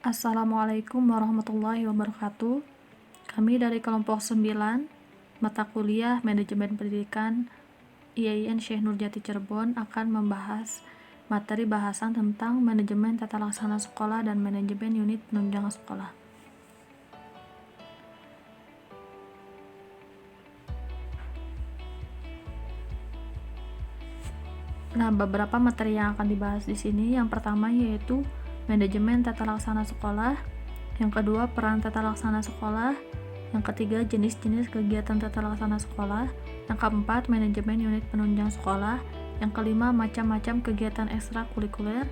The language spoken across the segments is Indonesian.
Assalamualaikum warahmatullahi wabarakatuh. Kami dari kelompok 9, mata kuliah Manajemen Pendidikan IAIN Syekh Nurjati Cirebon akan membahas materi bahasan tentang manajemen tata laksana sekolah dan manajemen unit penunjang sekolah. Nah, beberapa materi yang akan dibahas di sini, yang pertama yaitu manajemen tata laksana sekolah, yang kedua peran tata laksana sekolah, yang ketiga jenis-jenis kegiatan tata laksana sekolah, yang keempat manajemen unit penunjang sekolah, yang kelima macam-macam kegiatan ekstrakurikuler,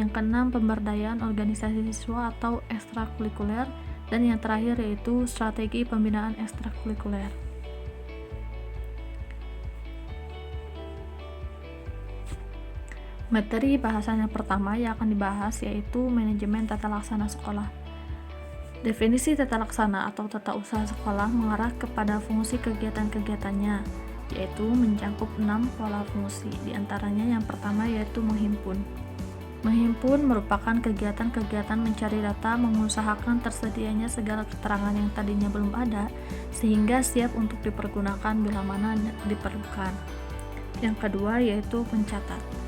yang keenam pemberdayaan organisasi siswa atau ekstrakurikuler, dan yang terakhir yaitu strategi pembinaan ekstrakurikuler. Materi bahasan yang pertama yang akan dibahas yaitu manajemen tata laksana sekolah. Definisi tata laksana atau tata usaha sekolah mengarah kepada fungsi kegiatan-kegiatannya, yaitu mencakup 6 pola fungsi. Di antaranya yang pertama yaitu menghimpun. Menghimpun merupakan kegiatan-kegiatan mencari data, mengusahakan tersedianya segala keterangan yang tadinya belum ada, sehingga siap untuk dipergunakan bila mana diperlukan. Yang kedua yaitu mencatat.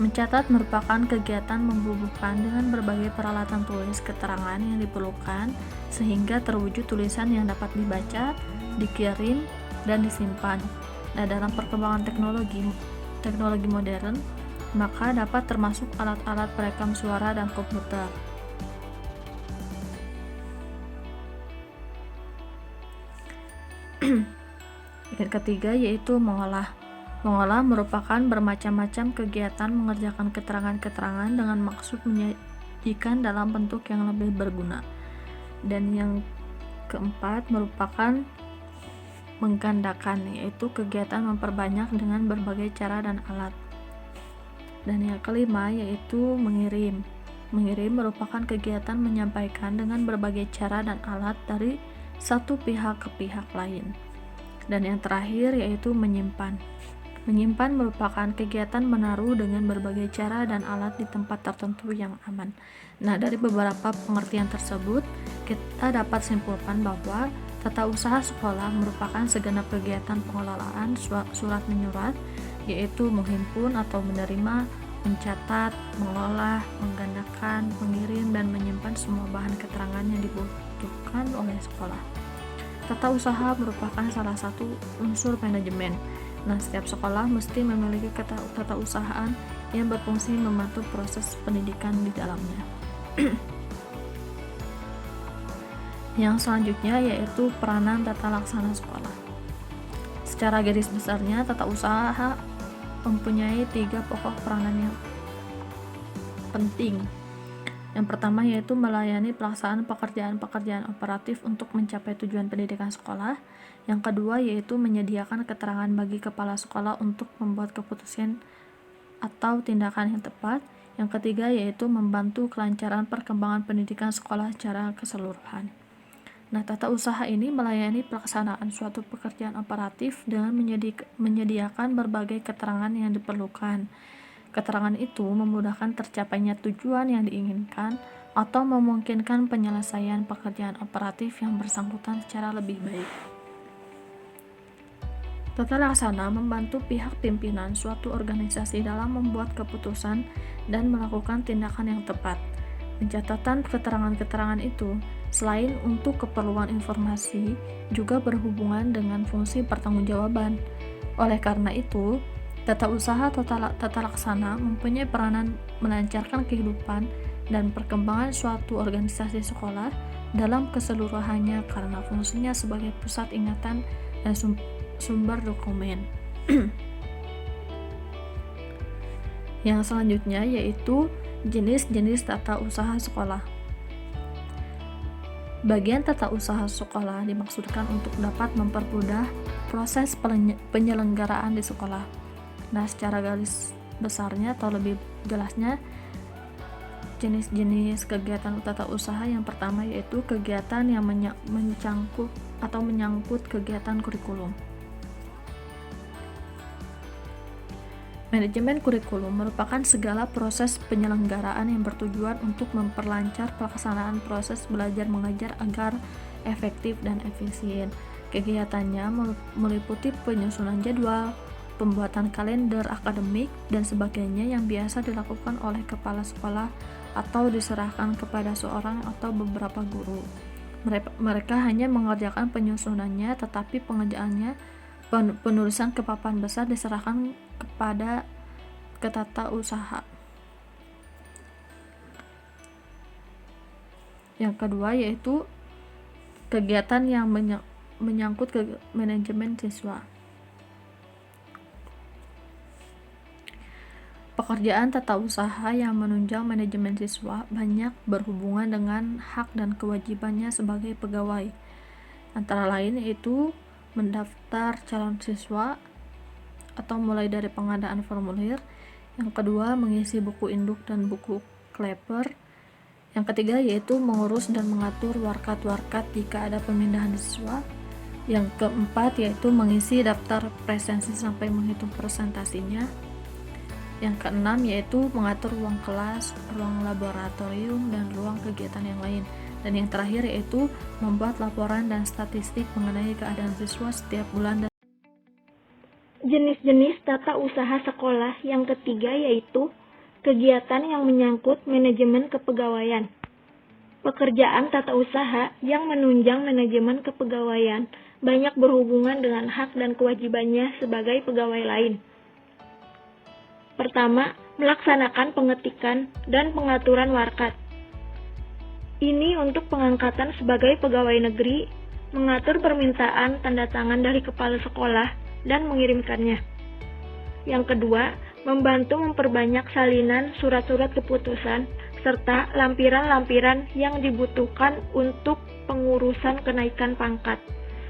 Mencatat merupakan kegiatan membubuhkan dengan berbagai peralatan tulis keterangan yang diperlukan sehingga terwujud tulisan yang dapat dibaca, dikirim, dan disimpan. Nah, dalam perkembangan teknologi modern, maka dapat termasuk alat-alat perekam suara dan komputer. Yang ketiga yaitu mengolah. Mengolah merupakan bermacam-macam kegiatan mengerjakan keterangan-keterangan dengan maksud menyajikan dalam bentuk yang lebih berguna. Dan yang keempat merupakan menggandakan, yaitu kegiatan memperbanyak dengan berbagai cara dan alat. Dan yang kelima yaitu mengirim. Mengirim merupakan kegiatan menyampaikan dengan berbagai cara dan alat dari satu pihak ke pihak lain. Dan yang terakhir yaitu menyimpan. Menyimpan merupakan kegiatan menaruh dengan berbagai cara dan alat di tempat tertentu yang aman. Nah, dari beberapa pengertian tersebut, kita dapat simpulkan bahwa tata usaha sekolah merupakan segenap kegiatan pengelolaan surat menyurat, yaitu menghimpun atau menerima, mencatat, mengolah, menggandakan, mengirim, dan menyimpan semua bahan keterangan yang dibutuhkan oleh sekolah. Tata usaha merupakan salah satu unsur manajemen. Nah, setiap sekolah mesti memiliki tata usahaan yang berfungsi membantu proses pendidikan di dalamnya. Yang selanjutnya yaitu peranan tata laksana sekolah. Secara garis besarnya, tata usaha mempunyai 3 pokok peranan yang penting. Yang pertama yaitu melayani pelaksanaan pekerjaan-pekerjaan operatif untuk mencapai tujuan pendidikan sekolah. Yang kedua yaitu menyediakan keterangan bagi kepala sekolah untuk membuat keputusan atau tindakan yang tepat. Yang ketiga yaitu membantu kelancaran perkembangan pendidikan sekolah secara keseluruhan. Nah, tata usaha ini melayani pelaksanaan suatu pekerjaan operatif dengan menyediakan berbagai keterangan yang diperlukan. Keterangan itu memudahkan tercapainya tujuan yang diinginkan atau memungkinkan penyelesaian pekerjaan operatif yang bersangkutan secara lebih baik. Tata laksana membantu pihak pimpinan suatu organisasi dalam membuat keputusan dan melakukan tindakan yang tepat. Pencatatan keterangan-keterangan itu selain untuk keperluan informasi juga berhubungan dengan fungsi pertanggungjawaban. Oleh karena itu, tata usaha tata laksana mempunyai peranan melancarkan kehidupan dan perkembangan suatu organisasi sekolah dalam keseluruhannya karena fungsinya sebagai pusat ingatan dan sumber dokumen. Yang selanjutnya yaitu jenis-jenis tata usaha sekolah. Bagian tata usaha sekolah dimaksudkan untuk dapat mempermudah proses penyelenggaraan di sekolah. Nah, secara garis besarnya atau lebih jelasnya, jenis-jenis kegiatan tata usaha yang pertama yaitu kegiatan yang menyangkut kegiatan kurikulum. Manajemen kurikulum merupakan segala proses penyelenggaraan yang bertujuan untuk memperlancar pelaksanaan proses belajar mengajar agar efektif dan efisien. Kegiatannya meliputi penyusunan jadwal, pembuatan kalender akademik, dan sebagainya yang biasa dilakukan oleh kepala sekolah atau diserahkan kepada seorang atau beberapa guru. Mereka hanya mengerjakan penyusunannya, tetapi pengerjaannya penulisan ke papan besar diserahkan kepada tata usaha. Yang kedua yaitu kegiatan yang menyangkut ke manajemen siswa. Pekerjaan tata usaha yang menunjang manajemen siswa banyak berhubungan dengan hak dan kewajibannya sebagai pegawai. Antara lain yaitu mendaftar calon siswa atau mulai dari pengadaan formulir. Yang kedua, mengisi buku induk dan buku kleper. Yang ketiga yaitu mengurus dan mengatur warkat-warkat jika ada pemindahan siswa. Yang keempat yaitu mengisi daftar presensi sampai menghitung presentasinya. Yang keenam yaitu mengatur ruang kelas, ruang laboratorium, dan ruang kegiatan yang lain. Dan yang terakhir yaitu membuat laporan dan statistik mengenai keadaan siswa setiap bulan. Jenis-jenis tata usaha sekolah yang ketiga yaitu kegiatan yang menyangkut manajemen kepegawaian. Pekerjaan tata usaha yang menunjang manajemen kepegawaian banyak berhubungan dengan hak dan kewajibannya sebagai pegawai lain. Pertama, melaksanakan pengetikan dan pengaturan warkat. Ini untuk pengangkatan sebagai pegawai negeri, mengatur permintaan tanda tangan dari kepala sekolah, dan mengirimkannya. Yang kedua, membantu memperbanyak salinan surat-surat keputusan, serta lampiran-lampiran yang dibutuhkan untuk pengurusan kenaikan pangkat,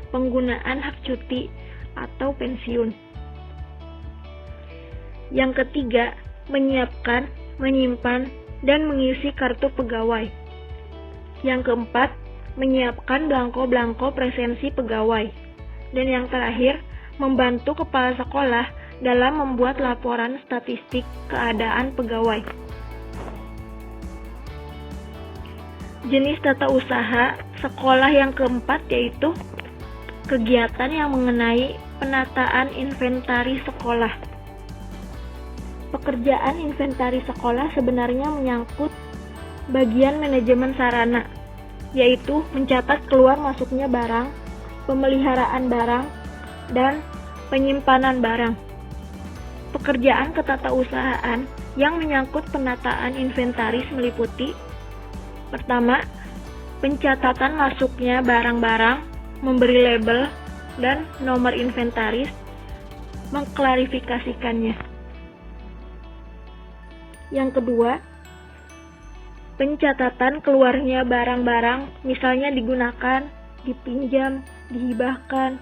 penggunaan hak cuti, atau pensiun. Yang ketiga, menyiapkan, menyimpan, dan mengisi kartu pegawai. Yang keempat, menyiapkan belangko-belangko presensi pegawai. Dan yang terakhir, membantu kepala sekolah dalam membuat laporan statistik keadaan pegawai. Jenis tata usaha sekolah yang keempat yaitu kegiatan yang mengenai penataan inventaris sekolah. Pekerjaan inventaris sekolah sebenarnya menyangkut bagian manajemen sarana, yaitu mencatat keluar masuknya barang, pemeliharaan barang, dan penyimpanan barang. Pekerjaan ketatausahaan yang menyangkut penataan inventaris meliputi: pertama, pencatatan masuknya barang-barang, memberi label dan nomor inventaris, mengklarifikasikannya. Yang kedua, pencatatan keluarnya barang-barang, misalnya digunakan, dipinjam, dihibahkan,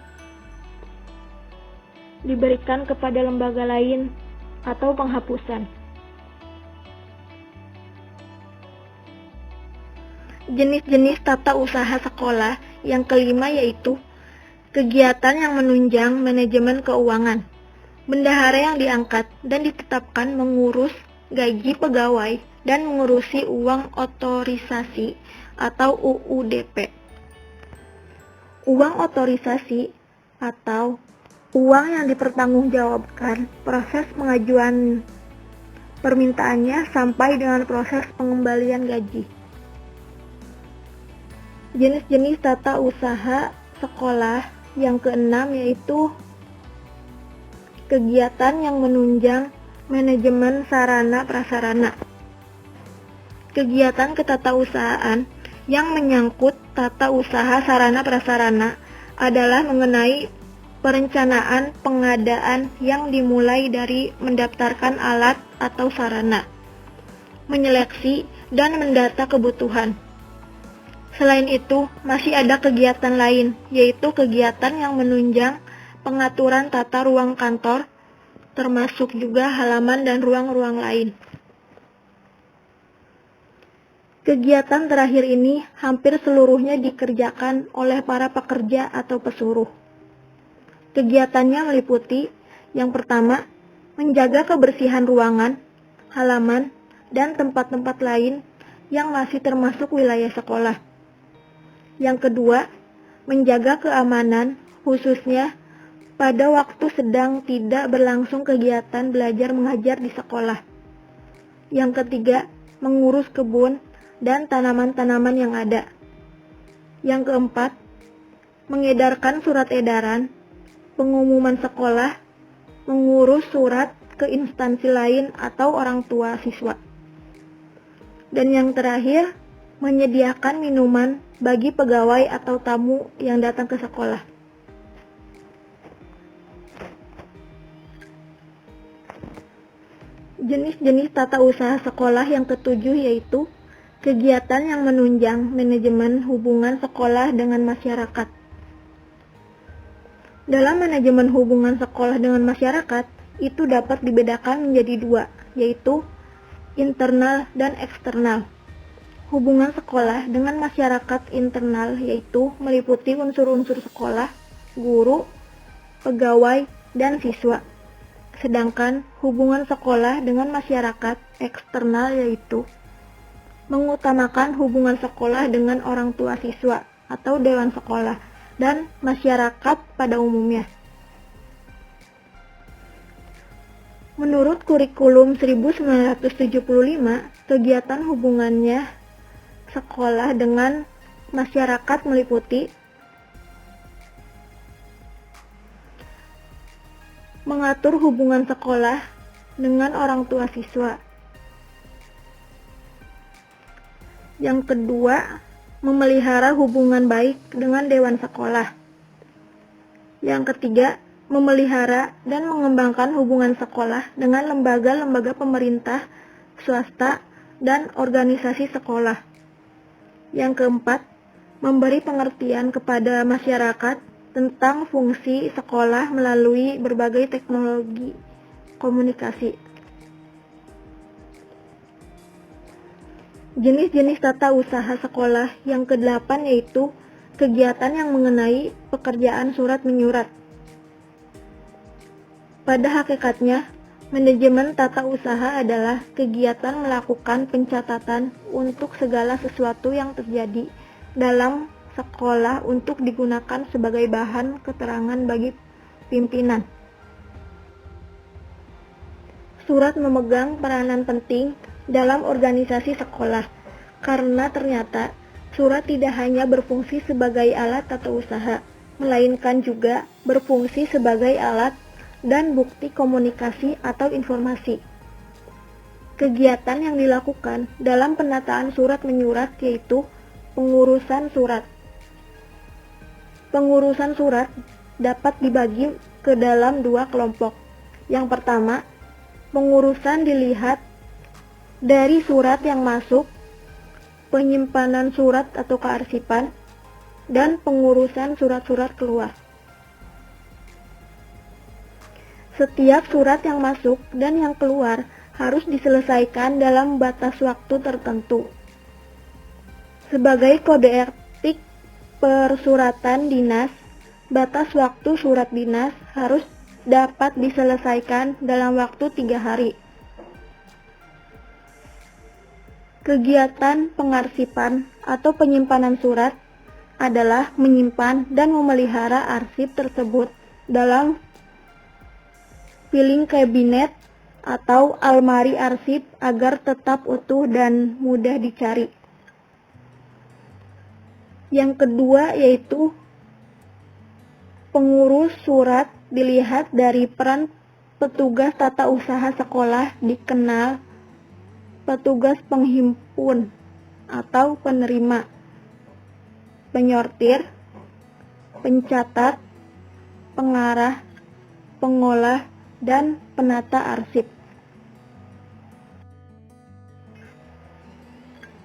diberikan kepada lembaga lain, atau penghapusan. Jenis-jenis tata usaha sekolah yang kelima yaitu kegiatan yang menunjang manajemen keuangan. Bendahara yang diangkat dan ditetapkan mengurus gaji pegawai dan mengurusi uang otorisasi atau UUDP. Uang otorisasi atau uang yang dipertanggungjawabkan proses pengajuan permintaannya sampai dengan proses pengembalian gaji. Jenis-jenis tata usaha sekolah yang keenam yaitu kegiatan yang menunjang manajemen sarana prasarana. Kegiatan ketatausahaan yang menyangkut tata usaha sarana prasarana adalah mengenai perencanaan pengadaan yang dimulai dari mendaftarkan alat atau sarana, menyeleksi, dan mendata kebutuhan. Selain itu, masih ada kegiatan lain, yaitu kegiatan yang menunjang pengaturan tata ruang kantor, termasuk juga halaman dan ruang-ruang lain. Kegiatan terakhir ini hampir seluruhnya dikerjakan oleh para pekerja atau pesuruh. Kegiatannya meliputi yang pertama, menjaga kebersihan ruangan, halaman, dan tempat-tempat lain yang masih termasuk wilayah sekolah. Yang kedua, menjaga keamanan, khususnya pada waktu sedang tidak berlangsung kegiatan belajar mengajar di sekolah. Yang ketiga, mengurus kebun dan tanaman-tanaman yang ada. Yang keempat, mengedarkan surat edaran, pengumuman sekolah, mengurus surat ke instansi lain atau orang tua siswa. Dan yang terakhir, menyediakan minuman bagi pegawai atau tamu yang datang ke sekolah. Jenis-jenis tata usaha sekolah yang ketujuh yaitu kegiatan yang menunjang manajemen hubungan sekolah dengan masyarakat. Dalam manajemen hubungan sekolah dengan masyarakat, itu dapat dibedakan menjadi dua, yaitu internal dan eksternal. Hubungan sekolah dengan masyarakat internal yaitu meliputi unsur-unsur sekolah, guru, pegawai, dan siswa. Sedangkan hubungan sekolah dengan masyarakat eksternal yaitu mengutamakan hubungan sekolah dengan orang tua siswa atau dewan sekolah dan masyarakat pada umumnya. Menurut kurikulum 1975, kegiatan hubungannya sekolah dengan masyarakat meliputi mengatur hubungan sekolah dengan orang tua siswa. Yang kedua, memelihara hubungan baik dengan dewan sekolah. Yang ketiga, memelihara dan mengembangkan hubungan sekolah dengan lembaga-lembaga pemerintah, swasta, dan organisasi sekolah. Yang keempat, memberi pengertian kepada masyarakat tentang fungsi sekolah melalui berbagai teknologi komunikasi. Jenis-jenis tata usaha sekolah yang ke-8 yaitu kegiatan yang mengenai pekerjaan surat menyurat. Pada hakikatnya, manajemen tata usaha adalah kegiatan melakukan pencatatan untuk segala sesuatu yang terjadi dalam sekolah untuk digunakan sebagai bahan keterangan bagi pimpinan. Surat memegang peranan penting dalam organisasi sekolah, karena ternyata surat tidak hanya berfungsi sebagai alat tata usaha, melainkan juga berfungsi sebagai alat dan bukti komunikasi atau informasi. Kegiatan yang dilakukan dalam penataan surat menyurat yaitu pengurusan surat. Pengurusan surat dapat dibagi ke dalam dua kelompok. Yang pertama, pengurusan dilihat dari surat yang masuk, penyimpanan surat atau kearsipan, dan pengurusan surat-surat keluar. Setiap surat yang masuk dan yang keluar harus diselesaikan dalam batas waktu tertentu. Sebagai kode etik persuratan dinas, batas waktu surat dinas harus dapat diselesaikan dalam waktu 3 hari. Kegiatan pengarsipan atau penyimpanan surat adalah menyimpan dan memelihara arsip tersebut dalam filing kabinet atau almari arsip agar tetap utuh dan mudah dicari. Yang kedua yaitu pengurus surat dilihat dari peran petugas tata usaha sekolah dikenal petugas penghimpun atau penerima, penyortir, pencatat, pengarah, pengolah, dan penata arsip.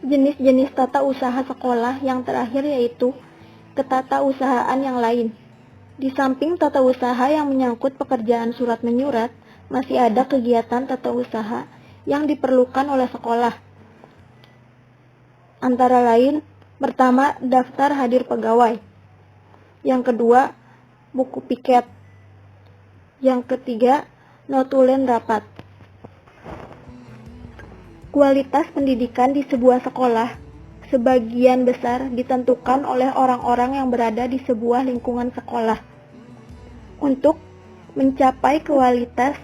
Jenis-jenis tata usaha sekolah yang terakhir yaitu ketatausahaan yang lain. Di samping tata usaha yang menyangkut pekerjaan surat menyurat, masih ada kegiatan tata usaha yang diperlukan oleh sekolah. Antara lain, pertama, daftar hadir pegawai. Yang kedua, buku piket. Yang ketiga, notulen rapat. Kualitas pendidikan di sebuah sekolah sebagian besar ditentukan oleh orang-orang yang berada di sebuah lingkungan sekolah. Untuk mencapai kualitas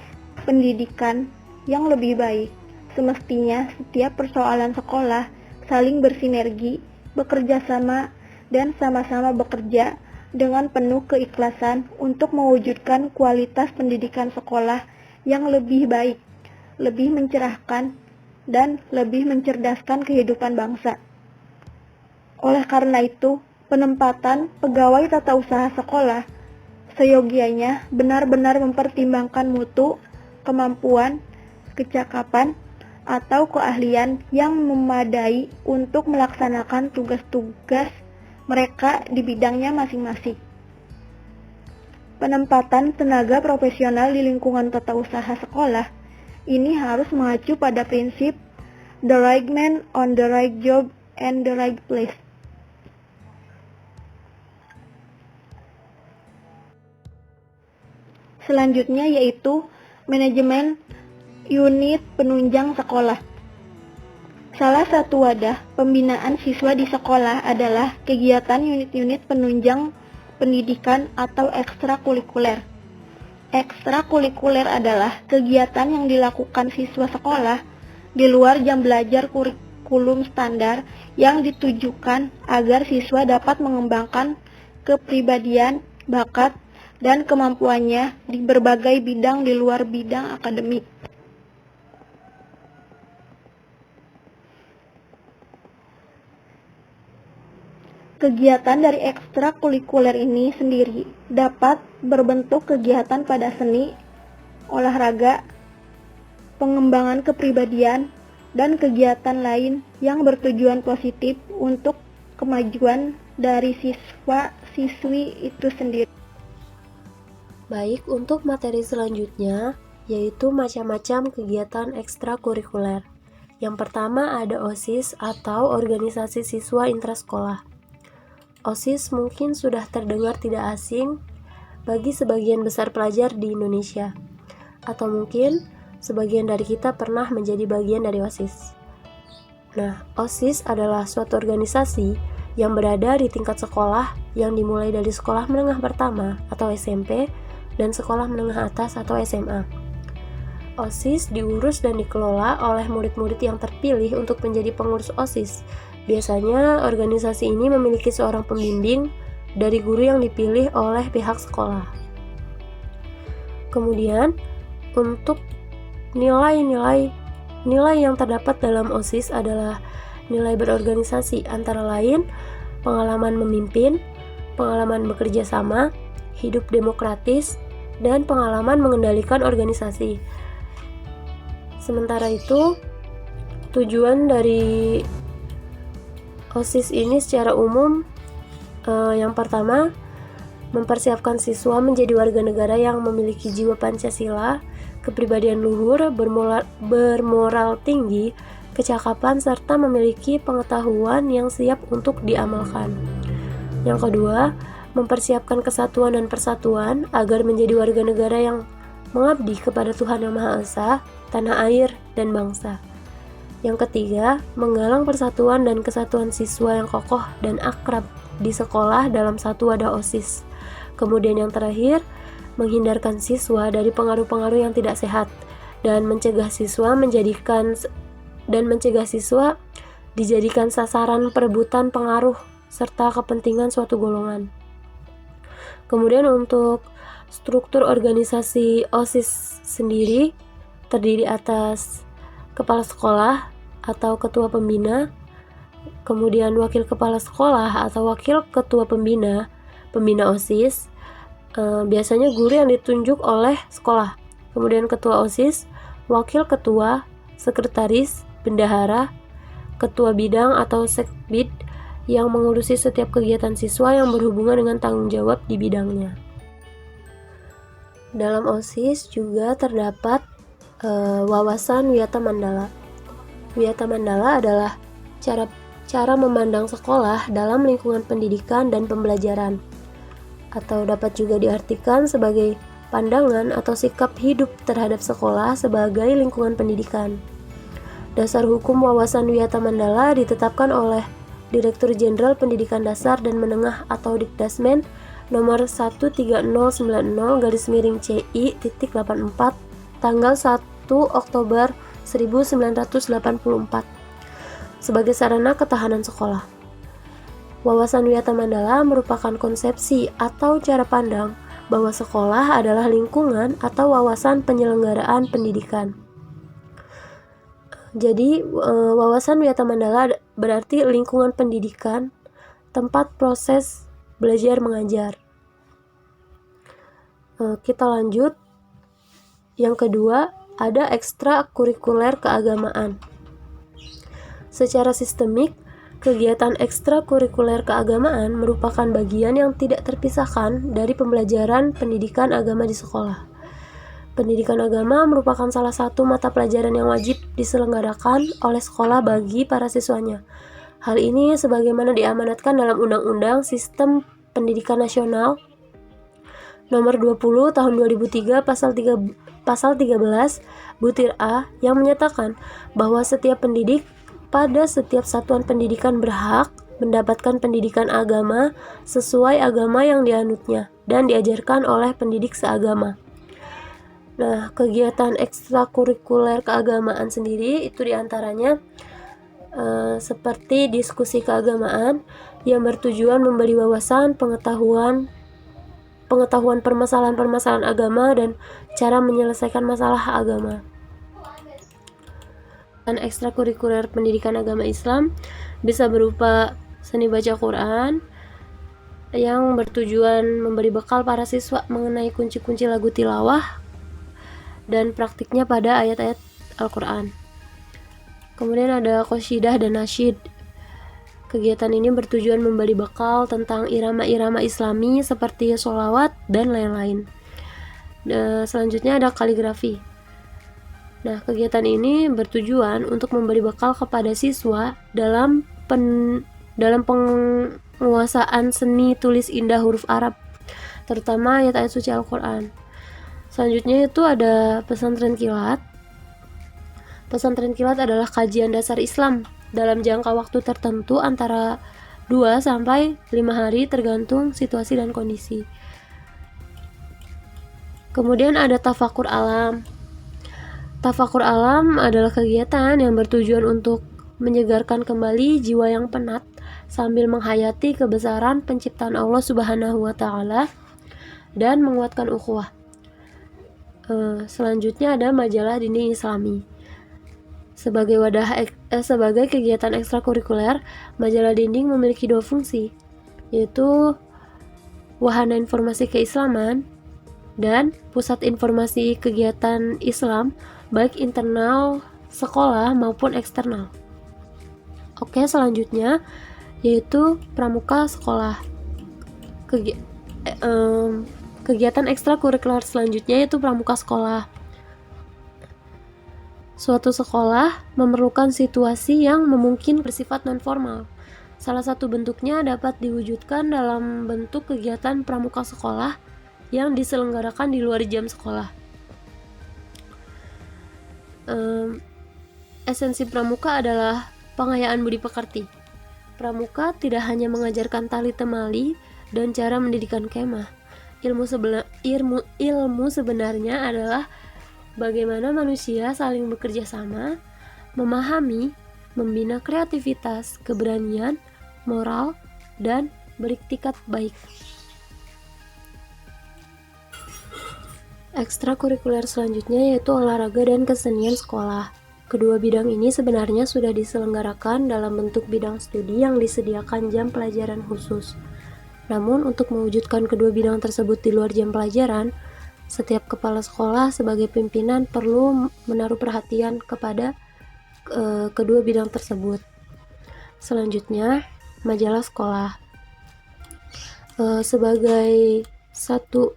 pendidikan yang lebih baik, semestinya setiap persoalan sekolah saling bersinergi, bekerja sama, dan sama-sama bekerja dengan penuh keikhlasan untuk mewujudkan kualitas pendidikan sekolah yang lebih baik, lebih mencerahkan, dan lebih mencerdaskan kehidupan bangsa. Oleh karena itu, penempatan pegawai tata usaha sekolah seyogianya benar-benar mempertimbangkan mutu, kemampuan, kecakapan, atau keahlian yang memadai untuk melaksanakan tugas-tugas mereka di bidangnya masing-masing. Penempatan tenaga profesional di lingkungan tata usaha sekolah ini harus mengacu pada prinsip the right man on the right job and the right place. Selanjutnya yaitu manajemen unit penunjang sekolah. Salah satu wadah pembinaan siswa di sekolah adalah kegiatan unit-unit penunjang pendidikan atau ekstrakurikuler. Ekstrakurikuler adalah kegiatan yang dilakukan siswa sekolah di luar jam belajar kurikulum standar yang ditujukan agar siswa dapat mengembangkan kepribadian, bakat, dan kemampuannya di berbagai bidang di luar bidang akademik. Kegiatan dari ekstrakurikuler ini sendiri dapat berbentuk kegiatan pada seni, olahraga, pengembangan kepribadian, dan kegiatan lain yang bertujuan positif untuk kemajuan dari siswa-siswi itu sendiri. Baik, untuk materi selanjutnya yaitu macam-macam kegiatan ekstrakurikuler. Yang pertama ada OSIS atau Organisasi Siswa Intrasekolah. OSIS mungkin sudah terdengar tidak asing bagi sebagian besar pelajar di Indonesia, atau mungkin sebagian dari kita pernah menjadi bagian dari OSIS. Nah, OSIS adalah suatu organisasi yang berada di tingkat sekolah yang dimulai dari sekolah menengah pertama atau SMP dan sekolah menengah atas atau SMA. OSIS diurus dan dikelola oleh murid-murid yang terpilih untuk menjadi pengurus OSIS. Biasanya organisasi ini memiliki seorang pembimbing dari guru yang dipilih oleh pihak sekolah. Kemudian, untuk nilai yang terdapat dalam OSIS adalah nilai berorganisasi, antara lain pengalaman memimpin, pengalaman bekerja sama, hidup demokratis, dan pengalaman mengendalikan organisasi. Sementara itu, tujuan dari OSIS ini secara umum yang pertama, mempersiapkan siswa menjadi warga negara yang memiliki jiwa Pancasila, kepribadian luhur, bermoral tinggi, kecakapan, serta memiliki pengetahuan yang siap untuk diamalkan. Yang kedua, mempersiapkan kesatuan dan persatuan agar menjadi warga negara yang mengabdi kepada Tuhan Yang Maha Esa, tanah air, dan bangsa. Yang ketiga, menggalang persatuan dan kesatuan siswa yang kokoh dan akrab di sekolah dalam satu wadah OSIS. Kemudian yang terakhir, menghindarkan siswa dari pengaruh-pengaruh yang tidak sehat dan mencegah siswa dijadikan sasaran perebutan pengaruh serta kepentingan suatu golongan. Kemudian untuk struktur organisasi OSIS sendiri terdiri atas kepala sekolah atau ketua pembina, kemudian wakil kepala sekolah atau wakil ketua pembina OSIS, biasanya guru yang ditunjuk oleh sekolah, kemudian ketua OSIS, wakil ketua, sekretaris, bendahara, ketua bidang atau sekbid yang mengurusi setiap kegiatan siswa yang berhubungan dengan tanggung jawab di bidangnya. Dalam OSIS juga terdapat wawasan Wiyata Mandala. Wiyata Mandala adalah cara memandang sekolah dalam lingkungan pendidikan dan pembelajaran, atau dapat juga diartikan sebagai pandangan atau sikap hidup terhadap sekolah sebagai lingkungan pendidikan. Dasar hukum wawasan Wiyata Mandala ditetapkan oleh Direktur Jenderal Pendidikan Dasar dan Menengah atau Dikdasmen nomor 130/CI.84 tanggal 1 Oktober 1984 sebagai sarana ketahanan sekolah. Wawasan Wiyata Mandala merupakan konsepsi atau cara pandang bahwa sekolah adalah lingkungan atau wawasan penyelenggaraan pendidikan. Jadi, wawasan Wiyata Mandala berarti lingkungan pendidikan, tempat proses belajar mengajar. Kita lanjut. Yang kedua, ada ekstrakurikuler keagamaan. Secara sistemik, kegiatan ekstrakurikuler keagamaan merupakan bagian yang tidak terpisahkan dari pembelajaran pendidikan agama di sekolah. Pendidikan agama merupakan salah satu mata pelajaran yang wajib diselenggarakan oleh sekolah bagi para siswanya. Hal ini sebagaimana diamanatkan dalam Undang-Undang Sistem Pendidikan Nasional Nomor 20 Tahun 2003 Pasal 13 Butir A yang menyatakan bahwa setiap pendidik pada setiap satuan pendidikan berhak mendapatkan pendidikan agama sesuai agama yang dianutnya dan diajarkan oleh pendidik seagama. Nah, kegiatan ekstrakurikuler keagamaan sendiri itu diantaranya seperti diskusi keagamaan yang bertujuan memberi wawasan, pengetahuan permasalahan-permasalahan agama dan cara menyelesaikan masalah agama. Dan ekstrakurikuler pendidikan agama Islam bisa berupa seni baca Quran yang bertujuan memberi bekal para siswa mengenai kunci-kunci lagu tilawah dan praktiknya pada ayat-ayat Al-Quran. Kemudian ada qasidah dan nasyid. Kegiatan ini bertujuan memberi bekal tentang irama-irama Islami seperti sholawat dan lain-lain. Selanjutnya ada kaligrafi. Nah, kegiatan ini bertujuan untuk memberi bekal kepada siswa dalam penguasaan seni tulis indah huruf Arab, terutama ayat-ayat suci Al-Quran. Selanjutnya itu ada pesantren kilat. Pesantren kilat adalah kajian dasar Islam dalam jangka waktu tertentu antara 2 sampai 5 hari tergantung situasi dan kondisi. Kemudian ada tafakur alam. Tafakur alam adalah kegiatan yang bertujuan untuk menyegarkan kembali jiwa yang penat sambil menghayati kebesaran penciptaan Allah Subhanahu wa taala dan menguatkan ukhuwah. Selanjutnya ada majalah dinding Islami. Sebagai kegiatan ekstrakurikuler, majalah dinding memiliki 2 fungsi, yaitu wahana informasi keislaman dan pusat informasi kegiatan Islam baik internal sekolah maupun eksternal. Oke, selanjutnya yaitu pramuka sekolah. Kegiatan ekstrakurikuler selanjutnya yaitu pramuka sekolah. Suatu sekolah memerlukan situasi yang memungkinkan bersifat non-formal. Salah satu bentuknya dapat diwujudkan dalam bentuk kegiatan pramuka sekolah yang diselenggarakan di luar jam sekolah. Esensi pramuka adalah pengayaan budi pekerti. Pramuka tidak hanya mengajarkan tali temali dan cara mendirikan kemah. Ilmu sebenarnya adalah bagaimana manusia saling bekerja sama, memahami, membina kreativitas, keberanian, moral, dan beriktikat baik. Ekstrakurikuler selanjutnya yaitu olahraga dan kesenian sekolah. Kedua bidang ini sebenarnya sudah diselenggarakan dalam bentuk bidang studi yang disediakan jam pelajaran khusus. Namun untuk mewujudkan kedua bidang tersebut di luar jam pelajaran, setiap kepala sekolah sebagai pimpinan perlu menaruh perhatian kepada kedua bidang tersebut. Selanjutnya, majalah sekolah. Sebagai suatu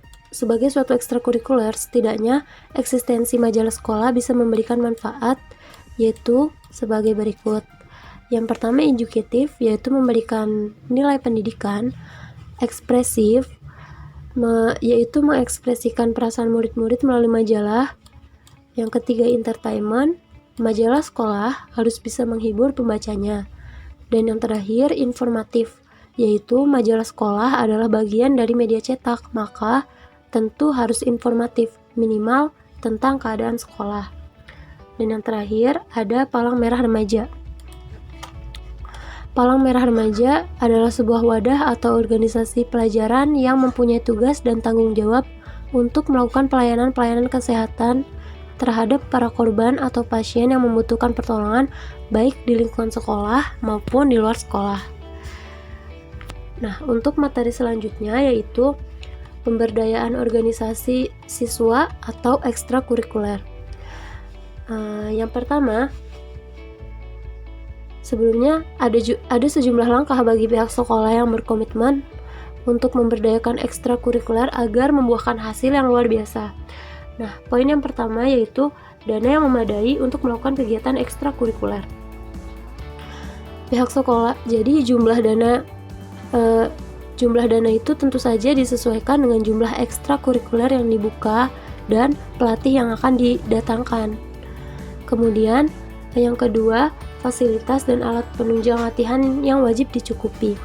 ekstrakurikuler, setidaknya eksistensi majalah sekolah bisa memberikan manfaat, yaitu sebagai berikut. Yang pertama, edukatif, yaitu memberikan nilai pendidikan. Ekspresif yaitu mengekspresikan perasaan murid-murid melalui majalah. Yang ketiga, entertainment. Majalah sekolah harus bisa menghibur pembacanya. Dan yang terakhir, informatif, yaitu majalah sekolah adalah bagian dari media cetak, maka tentu harus informatif, minimal tentang keadaan sekolah. Dan yang terakhir, ada Palang Merah Remaja. Palang Merah Remaja adalah sebuah wadah atau organisasi pelajaran yang mempunyai tugas dan tanggung jawab untuk melakukan pelayanan-pelayanan kesehatan terhadap para korban atau pasien yang membutuhkan pertolongan baik di lingkungan sekolah maupun di luar sekolah. Nah, untuk materi selanjutnya yaitu pemberdayaan organisasi siswa atau ekstrakurikuler. Yang pertama, sebelumnya ada sejumlah langkah bagi pihak sekolah yang berkomitmen untuk memberdayakan ekstrakurikuler agar membuahkan hasil yang luar biasa. Nah, poin yang pertama yaitu dana yang memadai untuk melakukan kegiatan ekstrakurikuler. Pihak sekolah, jadi jumlah dana itu tentu saja disesuaikan dengan jumlah ekstrakurikuler yang dibuka dan pelatih yang akan didatangkan. Kemudian, yang kedua, fasilitas dan alat penunjang latihan yang wajib dicukupi.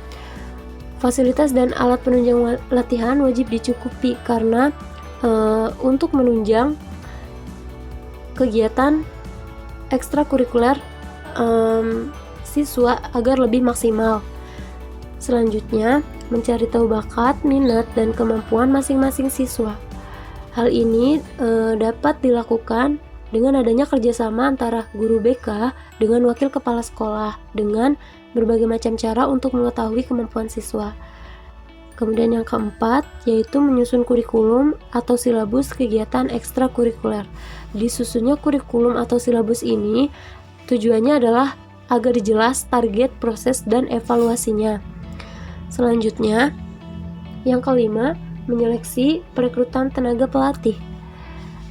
Fasilitas dan alat penunjang latihan wajib dicukupi karena untuk menunjang kegiatan ekstrakurikuler siswa agar lebih maksimal. Selanjutnya, mencari tahu bakat, minat, dan kemampuan masing-masing siswa. Hal ini dapat dilakukan dengan adanya kerjasama antara guru BK dengan wakil kepala sekolah dengan berbagai macam cara untuk mengetahui kemampuan siswa. Kemudian yang keempat, yaitu menyusun kurikulum atau silabus kegiatan ekstrakurikuler. Disusunnya kurikulum atau silabus ini tujuannya adalah agar jelas target, proses, dan evaluasinya. Selanjutnya, yang kelima, menyeleksi perekrutan tenaga pelatih.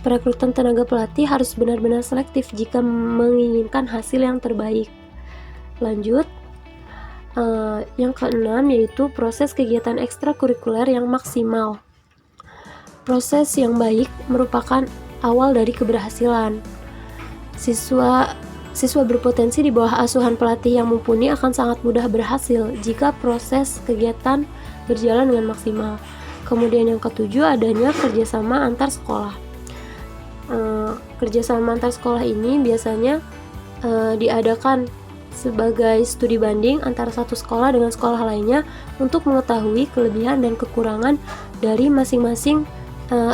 Perekrutan tenaga pelatih harus benar-benar selektif jika menginginkan hasil yang terbaik. Lanjut, yang keenam yaitu proses kegiatan ekstrakurikuler yang maksimal. Proses yang baik merupakan awal dari keberhasilan. Siswa berpotensi di bawah asuhan pelatih yang mumpuni akan sangat mudah berhasil jika proses kegiatan berjalan dengan maksimal. Kemudian yang ketujuh, adanya kerjasama antar sekolah. Kerjasama antar sekolah ini biasanya diadakan sebagai studi banding antara satu sekolah dengan sekolah lainnya untuk mengetahui kelebihan dan kekurangan dari masing-masing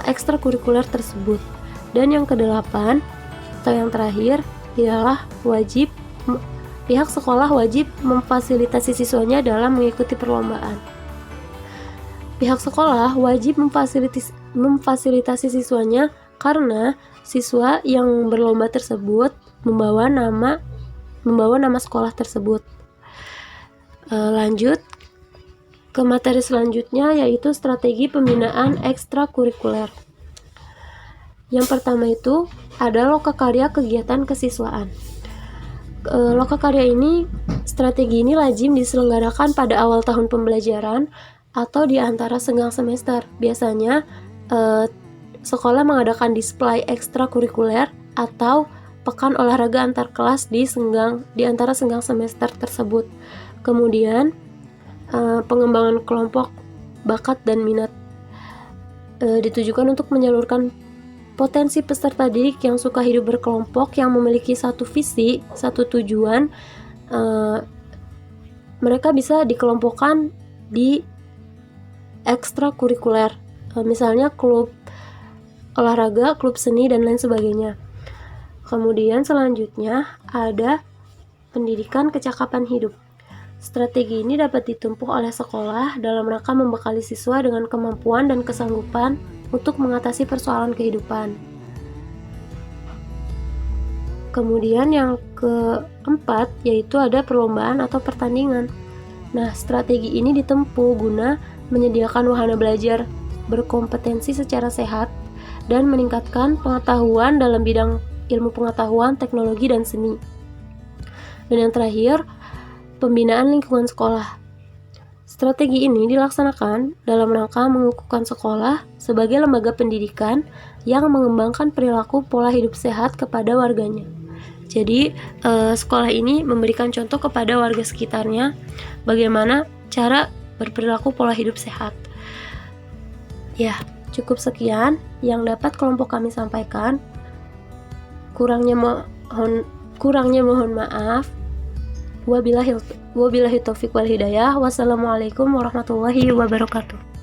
ekstrakurikuler tersebut. Dan yang kedelapan atau yang terakhir ialah pihak sekolah wajib memfasilitasi siswanya dalam mengikuti perlombaan. Pihak sekolah wajib memfasilitasi siswanya karena siswa yang berlomba tersebut membawa nama sekolah tersebut. Lanjut ke materi selanjutnya yaitu strategi pembinaan ekstrakurikuler. Yang pertama itu ada lokakarya kegiatan kesiswaan. Lokakarya ini, strategi ini lazim diselenggarakan pada awal tahun pembelajaran atau di antara senggang semester. Biasanya sekolah mengadakan display ekstrakurikuler atau pekan olahraga antar kelas di antara senggang semester tersebut. Kemudian pengembangan kelompok bakat dan minat ditujukan untuk menyalurkan potensi peserta didik yang suka hidup berkelompok, yang memiliki satu visi, satu tujuan. Mereka bisa dikelompokkan di ekstrakurikuler, misalnya klub olahraga, klub seni, dan lain sebagainya. Kemudian selanjutnya ada pendidikan kecakapan hidup. Strategi ini dapat ditempuh oleh sekolah dalam rangka membekali siswa dengan kemampuan dan kesanggupan untuk mengatasi persoalan kehidupan. Kemudian yang keempat yaitu ada perlombaan atau pertandingan. Nah, strategi ini ditempuh guna menyediakan wahana belajar berkompetensi secara sehat dan meningkatkan pengetahuan dalam bidang ilmu pengetahuan, teknologi, dan seni. Dan yang terakhir, pembinaan lingkungan sekolah. Strategi ini dilaksanakan dalam rangka mengukuhkan sekolah sebagai lembaga pendidikan yang mengembangkan perilaku pola hidup sehat kepada warganya. Jadi, sekolah ini memberikan contoh kepada warga sekitarnya bagaimana cara berperilaku pola hidup sehat. Ya, cukup sekian yang dapat kelompok kami sampaikan. Kurangnya mohon maaf. Wabillahi taufiq wal hidayah. Wassalamualaikum warahmatullahi wabarakatuh.